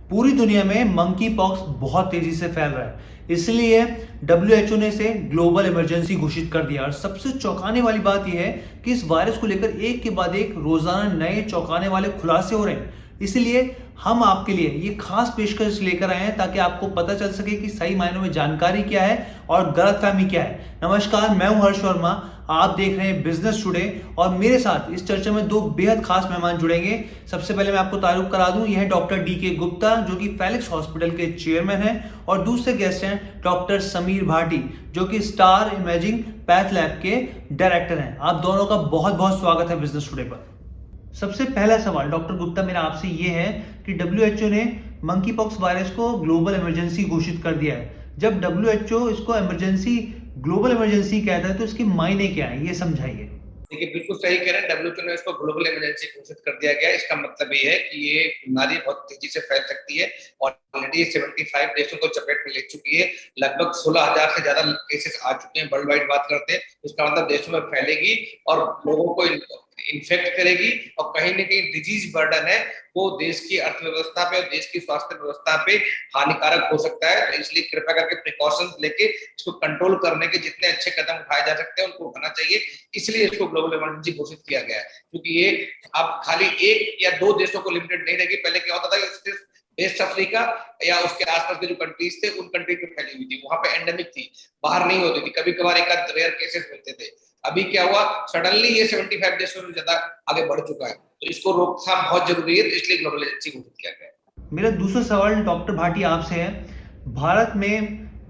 पूरी दुनिया में मंकी पॉक्स बहुत तेजी से फैल रहा है। इसलिए डब्ल्यूएचओ ने इसे ग्लोबल इमरजेंसी घोषित कर दिया और सबसे चौंकाने वाली बात यह है कि इस वायरस को लेकर एक के बाद एक रोजाना नए चौंकाने वाले खुलासे हो रहे हैं। इसलिए हम आपके लिए ये खास पेशकश लेकर आए हैं ताकि आपको पता चल सके कि सही मायनों में जानकारी क्या है और गलतफहमी क्या है। नमस्कार, मैं हूं हर्ष वर्मा। आप देख रहे हैं बिजनेस टुडे और मेरे साथ इस चर्चा में दो बेहद खास मेहमान जुड़ेंगे। सबसे पहले मैं आपको तारुफ करा दूं, यह है डॉक्टर डीके गुप्ता जो कि फेलिक्स हॉस्पिटल के चेयरमैन हैं, और दूसरे गेस्ट हैं डॉक्टर समीर भाटी जो कि स्टार इमेजिंग पैथ लैब के डायरेक्टर हैं। आप दोनों का बहुत बहुत स्वागत है बिजनेस टुडे पर। सबसे पहला सवाल डॉक्टर गुप्ता मेरा आपसे ये है कि डब्ल्यूएचओ ने मंकी पॉक्स वायरस को ग्लोबल इमरजेंसी घोषित कर दिया है। जब डब्ल्यूएचओ इसको इमरजेंसी, ग्लोबल इमरजेंसी कहता है तो इसके मायने क्या है, ये समझाइए। देखिए, बिल्कुल सही कह रहे हैं। डब्ल्यूएचओ ने इसको ग्लोबल इमरजेंसी घोषित कर दिया गया है। इसका मतलब ये है कि ये बीमारी बहुत तेजी से फैल सकती है और ऑलरेडी 75 देशों को चपेट में ले चुकी है। लगभग 16,000 से ज्यादा केसेस आ चुके हैं, वर्ल्ड वाइड बात करते हैं। इसका मतलब देशों में फैलेगी और लोगों को इन्फेक्ट करेगी और कहीं ना कहीं डिजीज बर्डन है वो देश की अर्थव्यवस्था पे और देश की स्वास्थ्य व्यवस्था पे हानिकारक हो सकता है। तो इसलिए कृपया करके प्रिकॉशंस लेके इसको कंट्रोल करने के जितने अच्छे कदम उठाए जा सकते हैं उनको उठाना चाहिए। इसलिए इसको ग्लोबल इमरजेंसी घोषित किया गया है, क्योंकि ये अब खाली एक या दो देशों को लिमिटेड नहीं रहेगी। पहले क्या होता था कि सिर्फ वेस्ट अफ्रीका या उसके आसपास के जो कंट्रीज थे उन कंट्रीज में फैली हुई थी, वहां पे एंडेमिक थी, बाहर नहीं होती थी। कभी कभार एक आध रेयर केसेस मिलते थे। अभी क्या हुआ, सडनली ये 75 देशों में ज्यादा आगे बढ़ चुका है, तो इसको रोकथाम बहुत जरूरी है। तो इसलिए ग्लोबल इमरजेंसी घोषित किया गया है। मेरा दूसरा सवाल डॉक्टर भाटी आपसे है। भारत में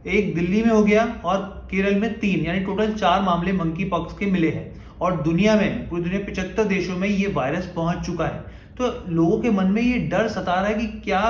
एक दिल्ली में हो गया और केरल में 3, यानी टोटल 4 मामले मंकी पॉक्स के मिले हैं और दुनिया में, पूरी दुनिया 75 देशों में ये वायरस पहुंच चुका है। तो लोगों के मन में ये डर सता रहा है कि क्या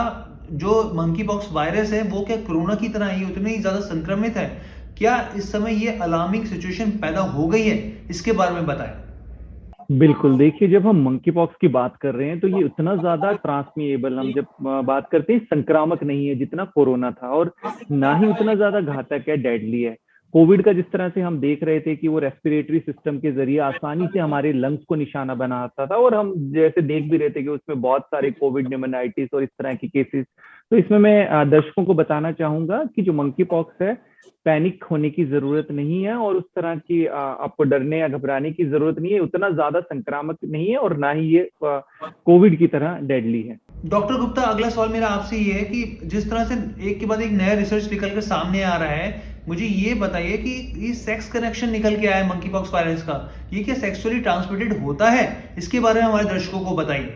जो मंकी पॉक्स वायरस है वो क्या कोरोना की तरह ही उतनी ज्यादा संक्रमित है? क्या इस समय ये अलार्मिंग सिचुएशन पैदा हो गई है? इसके बारे में बताएं। बिल्कुल। देखिए, जब हम मंकी पॉक्स की बात कर रहे हैं तो ये उतना ज्यादा ट्रांसमिएबल, हम जब बात करते हैं, संक्रामक नहीं है जितना कोरोना था, और ना ही उतना ज्यादा घातक है, डेडली है। कोविड का जिस तरह से हम देख रहे थे कि वो रेस्पिरेटरी सिस्टम के जरिए आसानी से हमारे लंग्स को निशाना बनाता था, और हम जैसे देख भी रहे थे कि उसमें बहुत सारे कोविड निमोनाइटिस और इस तरह की केसेस। तो इसमें मैं दर्शकों को बताना चाहूंगा कि जो मंकी पॉक्स है, पैनिक होने की जरूरत नहीं है और उस तरह की आपको डरने या घबराने की जरूरत नहीं है। उतना ज्यादा संक्रामक नहीं है और ना ही ये कोविड की तरह डेडली है। डॉक्टर गुप्ता, अगला सवाल मेरा आपसे ये है कि जिस तरह से एक के बाद एक नया रिसर्च निकल कर सामने आ रहा है, मुझे ये बताइए कि ये सेक्स कनेक्शन निकल के आया है मंकी पॉक्स वायरस का, ये क्या सेक्सुअली ट्रांसमिटेड होता है? इसके बारे में हमारे दर्शकों को बताइए।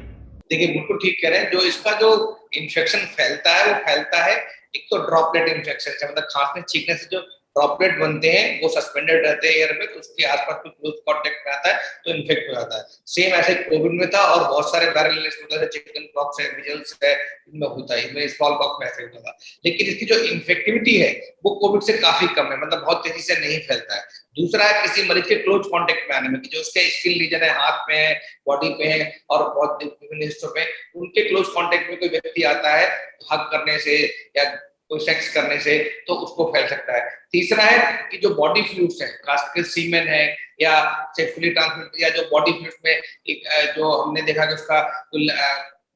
देखिए, बिल्कुल ठीक कह रहे हैं। जो इसका जो इन्फेक्शन फैलता है वो फैलता है, एक तो ड्रॉपलेट इन्फेक्शन से, मतलब खांसने छींकने से जो ड्रॉपलेट बनते हैं वो सस्पेंडेड रहते हैं एयर में, तो उसके आसपास कोई क्लोज कांटेक्ट में आता है तो इन्फेक्ट हो जाता है। सेम ऐसे कोविड में था और बहुत सारे वायरल इलनेस जैसे चिकन पॉक्स है, मिजल्स है, इनमें होता है। इनमें स्मॉल पॉक्स में ऐसे होता था। लेकिन इसकी जो इन्फेक्टिविटी है वो कोविड से काफी कम है, मतलब बहुत तेजी से नहीं फैलता है। दूसरा है किसी मरीज के क्लोज कांटेक्ट में आने में, कि जो उसके स्किन लीजन है, हाथ पे है, बॉडी पे है और बहुत विभिन्न हिस्सों पे, उनके क्लोज कांटेक्ट में कोई व्यक्ति आता है हग करने से या कोई सेक्स करने से, तो उसको फैल सकता है। तीसरा है कि जो बॉडी फ्लूइड्स है, खासकर सीमेन है या सेक्सुअली ट्रांसमिटेड, या जो बॉडी फ्लूइड्स में एक जो हमने देखा कि उसका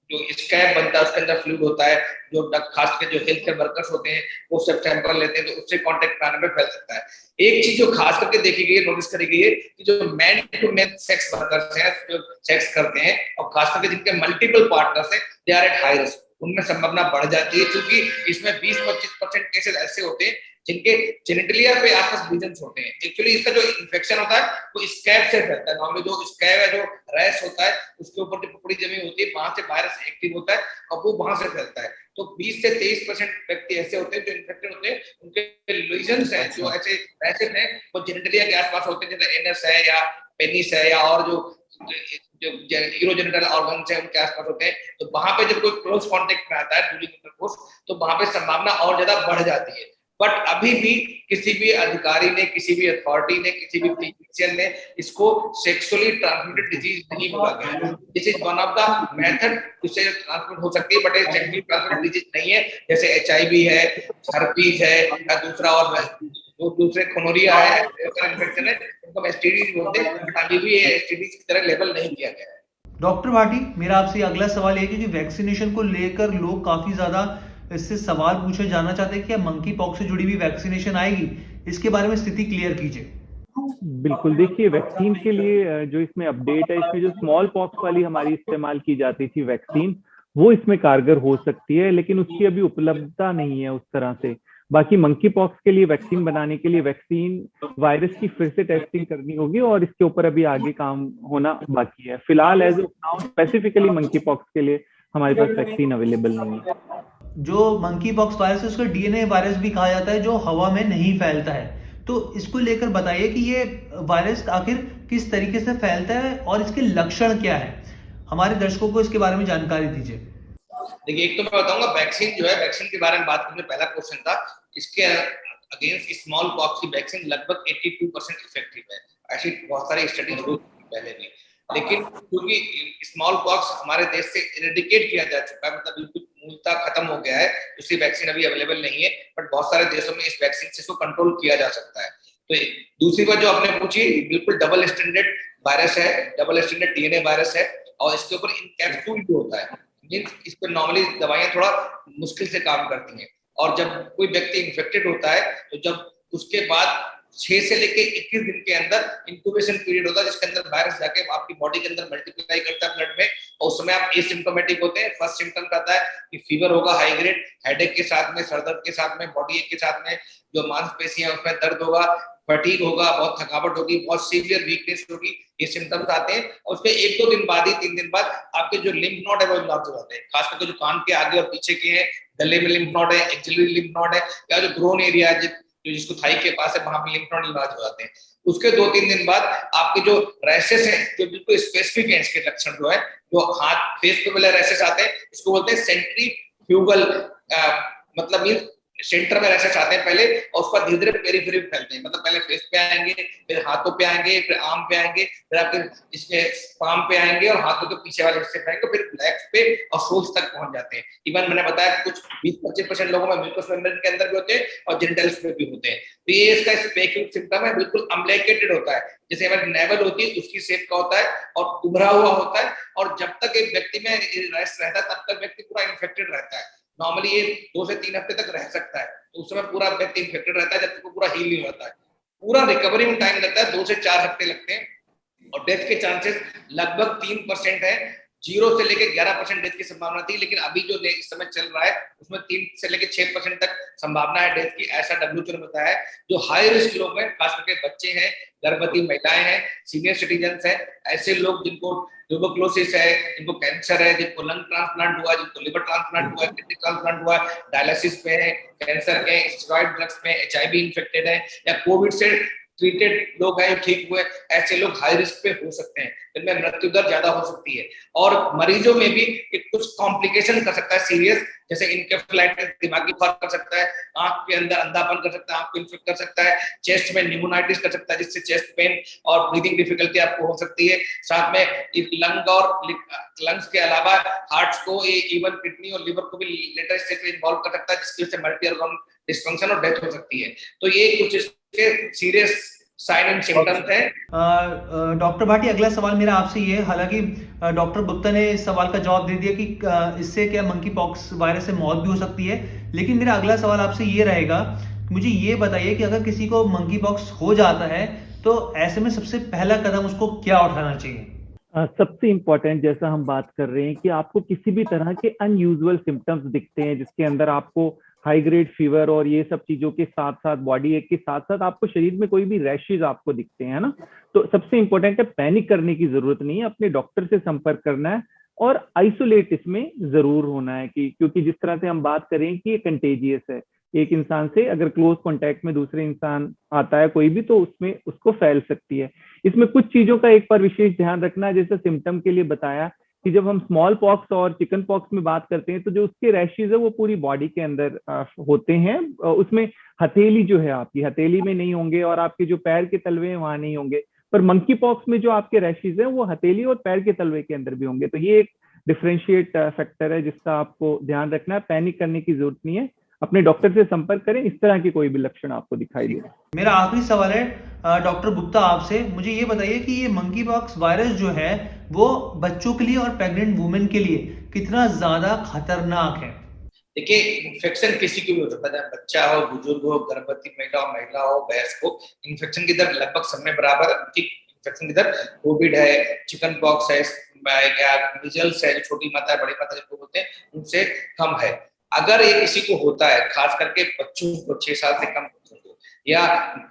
जो स्कैब बनता है उसके अंदर फ्लूइड होता है, जो खासकर जो हेल्थ केयर वर्कर्स होते हैं वो सब सैंपल लेते हैं, तो उससे कांटेक्ट आने में फैल सकता है। एक चीज जो खास करके देखी गई है, नोटिस करी गई है, कि जो man to man sex workers हैं, जो सेक्स करते हैं और खास करके जिनके मल्टीपल पार्टनर्स हैं, they are at high risk. उनमें संभावना बढ़ जाती है, क्योंकि इसमें 20-25% केसेस ऐसे होते हैं जिनके जेनिटलिया पे आसपास लीजन्स होते हैं। एक्चुअली इसका जो इन्फेक्शन होता है वो स्कैब से फैलता है। नॉर्मली जो स्कैब है, जो रैश होता है, उसके ऊपर जो पपड़ी जमी होती है, वहां से वायरस एक्टिव होता है और वो वहां से फैलता है। तो 20 से 23% व्यक्ति ऐसे होते हैं जो इन्फेक्टेड होते हैं, उनके लीजन्स हैं, जो ऐसे रैशेस हैं, वो जेनिटलिया के आसपास होते हैं, जैसे एनस है या पेनिस है या और जो यूरोजेनिटल ऑर्गन्स है उनके आसपास होते हैं। तो वहां पे जब कोई क्लोज कांटेक्ट में आता है ड्यूरिंग इंटरकोर्स, तो वहां पे संभावना और ज्यादा बढ़ जाती है। बट अभी भी किसी भी अधिकारी ने, किसी भी अथॉरिटी ने, किसी भी फिजिशियन ने इसको सेक्सुअली ट्रांसमिटेड डिजीज नहीं बोला गया। This is one of the method जिससे ट्रांसमिट हो सकती है, बट ये सेक्सुअली ट्रांसमिटेड डिजीज नहीं है। जैसे एचआईवी है, हर्पीज है या दूसरा और जो दूसरे गोनोरिया है, इन्फेक्शन है, उनको हम एसटीडी बोलते हैं, बट अभी भी ये एसटीडी की तरह लेबल नहीं किया गया है। डॉक्टर भाटी, मेरा आपसे अगला सवाल है कि वैक्सीनेशन को लेकर लोग काफी ज्यादा इससे सवाल पूछे जाना चाहते हैं कि क्या मंकी पॉक्स से जुड़ी हुई वैक्सीनेशन आएगी, इसके बारे में स्थिति क्लियर कीजिए। बिल्कुल, देखिए वैक्सीन के लिए जो इसमें अपडेट है, इसमें जो स्मॉल पॉक्स वाली हमारी इस्तेमाल की जाती थी वैक्सीन, वो इसमें कारगर हो सकती है, लेकिन उसकी अभी उपलब्धता नहीं है उस तरह से। बाकी मंकी पॉक्स के लिए वैक्सीन बनाने के लिए वैक्सीन वायरस की फिर से टेस्टिंग करनी होगी और इसके ऊपर अभी आगे काम होना बाकी है। फिलहाल as of now specifically monkeypox के लिए हमारे पास वैक्सीन अवेलेबल नहीं है। जो मंकी पॉक्स वायरस है उसको डीएनए वायरस भी कहा जाता है, जो हवा में नहीं फैलता है। तो इसको लेकर बताइए कि ये वायरस आखिर किस तरीके से फैलता है और इसके लक्षण क्या है, हमारे दर्शकों को इसके बारे में जानकारी दीजिए। देखिए, एक तो मैं बताऊंगा वैक्सीन जो है, वैक्सीन के बारे में बात करने पहला क्वेश्चन था, इसके अगेंस्ट स्मॉल पॉक्स की वैक्सीन लगभग 82% इफेक्टिव है। ऐसी बहुत सारी स्टडीज हुई पहले भी, लेकिन क्योंकि स्मॉल पॉक्स हमारे देश से इरेडिकेट किया जा चुका है, मतलब बिल्कुल मूलतः खत्म हो गया है, इसकी वैक्सीन अभी अवेलेबल नहीं है, बट बहुत सारे देशों में इस वैक्सीन से इसको कंट्रोल किया जा सकता है। तो दूसरी बात जो आपने पूछी, बिल्कुल डबल स्टैंडर्ड वायरस है, डबल स्टैंडर्ड डीएनए वायरस है, और इसके ऊपर इनकैप्सूल जो होता है, इस पर नॉर्मली दवाइयां थोड़ा मुश्किल से काम करती हैं, और जब कोई व्यक्ति इन्फेक्टेड होता है तो जब उसके बाद 6 से लेके 21 दिन के अंदर इंक्यूबेशन पीरियड होता है, जिसके अंदर वायरस जाके आपकी बॉडी के अंदर मल्टीप्लाई करता है ब्लड में, और उस समय आप एसिम्प्टोमेटिक होते हैं। फर्स्ट सिम्टम रहता है कि फीवर होगा हाई ग्रेड, हेडेक के साथ में, सरदर्द के साथ में, बॉडी एक के साथ में, जो मांसपेशियां उसमें दर्द होगा, फटीग होगा, बहुत थकावट होगी, बहुत सीवियर वीकनेस होगी, ये सिम्टम्स आते हैं। और उसके 1-2 दिन बाद ही, 3 दिन बाद आपके जो लिम्फ नोड है वो इन्लार्ज हो जाते हैं, खास करके जो कान के आगे और पीछे के हैं, गले में लिम्फ नोड है, एक्सिलरी लिम्फ नोड है, या जो ग्रोन एरिया है जिसको थाई के पास है, वहां पे लिम्फ नोड इन्लार्ज हो जाते हैं। उसके 2-3 दिन बाद आपके जो रैशेस हैं, जो बिल्कुल स्पेसिफिक हैं, इसके लक्षण जो है, जो हाथ फेस पे वाले रैशेस आते हैं, इसको बोलते हैं सेंट्रीफ्यूगल, मतलब सेंटर में रैशेस आते हैं पहले, और उसके बाद धीरे धीरे पेरिफेरी में फैलते हैं, मतलब पहले फेस पे आएंगे, फिर हाथों पे आएंगे, फिर आर्म पे आएंगे, फिर आपके इसके पाम पे आएंगे, और हाथों के पीछे वाले हिस्से पे आएंगे, फिर लेग्स पे और शोल्डर तक पहुंच जाते हैं। इवन मैंने बताया कुछ 20-25% लोगों में म्यूकस मेम्ब्रेन के अंदर भी होते हैं और जेनिटल्स में भी होते हैं। तो ये इसका स्पेसिफिक सिम्टम है, बिल्कुल अम्बलिकेटेड होता है, जैसे हमारी नेवल होती है उसकी शेप का होता है, और उभरा हुआ होता है, और जब तक एक व्यक्ति में रैश रहता है तब तक व्यक्ति पूरा इन्फेक्टेड रहता है। नॉर्मली ये 2 से 3 हफ्ते तक रह सकता है, तो उस समय पूरा व्यक्ति इन्फेक्टेड रहता है, जब तक वो पूरा हील नहीं होता है। पूरा रिकवरी में टाइम लगता है, 2 से 4 हफ्ते लगते हैं, और डेथ के चांसेस लगभग 3% है। 0 से लेके 11% डेथ की संभावना थी, लेकिन अभी जो इस समय चल रहा है उसमें 3 से लेके 6% तक संभावना है डेथ की, ऐसा डब्ल्यूएचओ ने बताया है। जो हाई रिस्क लोग हैं, खास करके बच्चे हैं, गर्भवती महिलाएं हैं, सीनियर सिटीजन हैं, ऐसे लोग जिनको ट्यूबरक्लोसिस है, जिनको कैंसर है, जिनको लंग ट्रांसप्लांट हुआ, जिनको लिवर ट्रांसप्लांट हुआ, किडनी ट्रांसप्लांट हुआ, डायलिसिस पे है, कैंसर के स्टेरॉइड ड्रग्स में, एचआईवी इन्फेक्टेड है, या कोविड से ट्रीटेड लोग हैं, ठीक हुए, ऐसे लोग हाई रिस्क पे हो सकते हैं, जिनमें मृत्यु दर ज्यादा हो सकती है। और मरीजों में भी कुछ कॉम्प्लिकेशन कर सकता है सीरियस, जैसे इनकेफेलाइटिस, दिमागी बुखार कर सकता है, आंख के अंदर अंधापन कर सकता है, आंख को इन्फेक्ट कर सकता है, चेस्ट में न्यूमोनाइटिस कर सकता है, जिससे चेस्ट पेन और ब्रीदिंग डिफिकल्टी आपको हो सकती है। साथ में लंग और लंग्स के अलावा हार्ट को, इवन किडनी और लिवर को भी लेटर स्टेज में इन्वॉल्व कर सकता है, जिसकी वजह से मल्टी ऑर्गन डिस्फंक्शन और डेथ हो सकती है। तो ये कुछ इसके सीरियस साइन एंड सिम्टम्स हैं। डॉक्टर भाटी, अगला सवाल मेरा आपसे ये है, हालांकि डॉक्टर गुप्ता ने इस सवाल का जवाब दे दिया कि इससे क्या मंकी पॉक्स वायरस से मौत भी हो सकती है, लेकिन मेरा अगला सवाल आपसे ये रहेगा, मुझे ये बताइए कि अगर किसी को मंकी पॉक्स हो जाता है तो ऐसे में सबसे पहला कदम उसको क्या उठाना चाहिए? सबसे इम्पोर्टेंट, जैसा हम बात कर रहे हैं कि आपको किसी भी तरह के अनयूजुअल सिम्टम्स दिखते हैं, जिसके अंदर आपको हाई ग्रेड फीवर और ये सब चीजों के साथ साथ बॉडी एक के साथ साथ आपको शरीर में कोई भी रैशेज आपको दिखते हैं ना, तो सबसे इम्पोर्टेंट है पैनिक करने की जरूरत नहीं है, अपने डॉक्टर से संपर्क करना है और आइसोलेट इसमें जरूर होना है, कि क्योंकि जिस तरह से हम बात करें कि ये कंटेजियस है, एक इंसान से अगर क्लोज कांटेक्ट में दूसरे इंसान आता है कोई भी, तो उसमें उसको फैल सकती है। इसमें कुछ चीजों का एक बार विशेष ध्यान रखना है, जैसे सिम्टम के लिए बताया कि जब हम स्मॉल पॉक्स और चिकन पॉक्स में बात करते हैं तो जो उसके रैशेज है वो पूरी बॉडी के अंदर होते हैं, उसमें हथेली जो है आपकी हथेली में नहीं होंगे और आपके जो पैर के तलवे हैं वहां नहीं होंगे, पर मंकी पॉक्स में जो आपके रैशेज हैं वो हथेली और पैर के तलवे के अंदर भी होंगे। तो ये एक डिफरेंशिएट फैक्टर है जिसका आपको ध्यान रखना है, पैनिक करने की जरूरत नहीं है, अपने डॉक्टर से संपर्क करें इस तरह के कोई भी लक्षण आपको दिखाई दे। मेरा आखिरी सवाल है डॉक्टर गुप्ता आपसे मुझे ये बताइए कि ये मंकी पॉक्स वायरस जो है वो बच्चों के लिए और प्रेग्नेंट वुमेन के लिए कितना ज्यादा खतरनाक है। देखिए, इन्फेक्शन किसी को भी हो सकता है, बच्चा हो, बुजुर्ग हो, गर्भवती महिला हो, वयस्क हो, इन्फेक्शन की दर लगभग सब में बराबर है। इन्फेक्शन की दर कोविड है, चिकन पॉक्स है, मिजल्स है, जो छोटी माता है, बड़ी माता जिनको बोलते हैं, उनसे कम है। अगर ये किसी को होता है, खास करके बच्चों को, 6 साल से कम बच्चों को या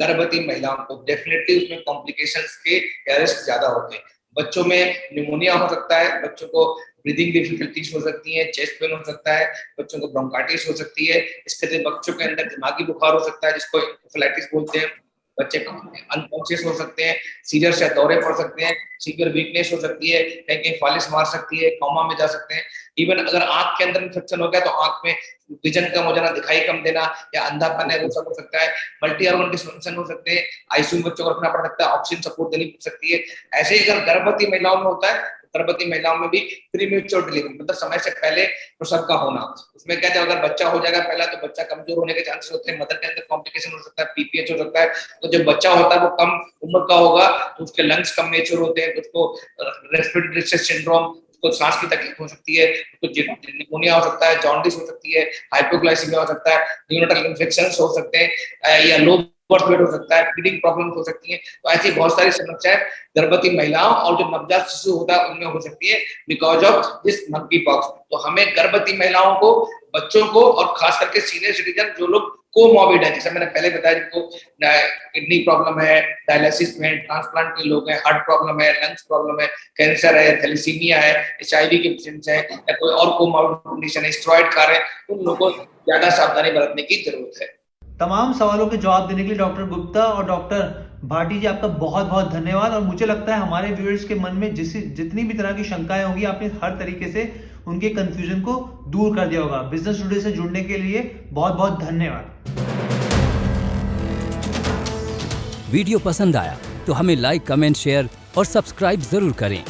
गर्भवती महिलाओं को, डेफिनेटली उसमें कॉम्प्लिकेशंस के रिस्क ज्यादा होते हैं। बच्चों में निमोनिया हो सकता है, बच्चों को ब्रीदिंग डिफिकल्टीज हो सकती है, चेस्ट पेन हो सकता है, बच्चों को ब्रोंकाइटिस हो सकती है, इसके लिए बच्चों के अंदर दिमागी बुखार हो सकता है जिसको इंसेफेलाइटिस बोलते हैं, बच्चे अनकॉन्शियस हो सकते हैं, सीजर से दौरे पड़ सकते हैं, सीवियर वीकनेस हो सकती है, कहीं कहीं फालिस मार सकती है, कोमा में जा सकते हैं। इवन अगर आंख के अंदर इन्फेक्शन हो गया तो आंख में विजन कम हो जाना, दिखाई कम देना या अंधापन है वो सब हो सकता है। मल्टी ऑर्गन डिसफंक्शन हो सकते हैं, आईसीयू में बच्चों को रखना पड़ सकता है, ऑक्सीजन सपोर्ट देनी पड़ सकती है। ऐसे ही अगर गर्भवती महिलाओं में होता है, गर्भवती महिलाओं में भी प्रीमेच्योर डिलीवरी मतलब समय से पहले प्रसव का होना, उसमें क्या है, अगर बच्चा हो जाएगा पहला तो बच्चा कमजोर होने के चांसेस होते हैं, मदर के अंदर कॉम्प्लिकेशन हो सकता है, पीपीएच हो सकता है। तो जब बच्चा होता है वो कम उम्र का होगा तो उसके लंग्स कम मेच्योर होते हैं, तो उसको रेस्पिरेटरी डिस्ट्रेस सिंड्रोम, उसको सांस की तकलीफ हो सकती है, उसको निमोनिया हो सकता है, जॉन्डिस हो सकती है, हाइपोग्लाइसीमिया हो सकता है, न्यूरोनटल इन्फेक्शंस हो सकते हैं या लो बर्थ वेट हो सकता है, फीडिंग प्रॉब्लम हो सकती है। तो ऐसी बहुत सारी समस्याएं गर्भवती महिलाओं और जो नवजात शिशु होता है उनमें हो सकती है because of this monkey pox. तो हमें गर्भवती महिलाओं को, बच्चों को और खास करके सीनियर सिटीजन जो लोग कोमॉर्बिड है, जैसे मैंने पहले बताया, जिनको किडनी प्रॉब्लम है, डायलिसिस में, ट्रांसप्लांट के लोग हैं, हार्ट प्रॉब्लम है, लंग्स प्रॉब्लम है, कैंसर है, थैलेसीमिया है, HIV के पेशेंट्स हैं या कोई और कोमॉर्बिड कंडीशन है, स्टेरॉइड खा रहे हैं, उन लोगों को ज्यादा सावधानी बरतने की जरूरत है। तमाम सवालों के जवाब देने के लिए डॉक्टर गुप्ता और डॉक्टर भाटी जी आपका बहुत बहुत धन्यवाद। और मुझे लगता है हमारे व्यूअर्स के मन में जितनी भी तरह की शंकाएं होंगी आपने हर तरीके से उनके कंफ्यूजन को दूर कर दिया होगा। बिजनेस टुडे से जुड़ने के लिए बहुत बहुत धन्यवाद। वीडियो पसंद आया तो हमें लाइक, कमेंट, शेयर और सब्सक्राइब जरूर करें।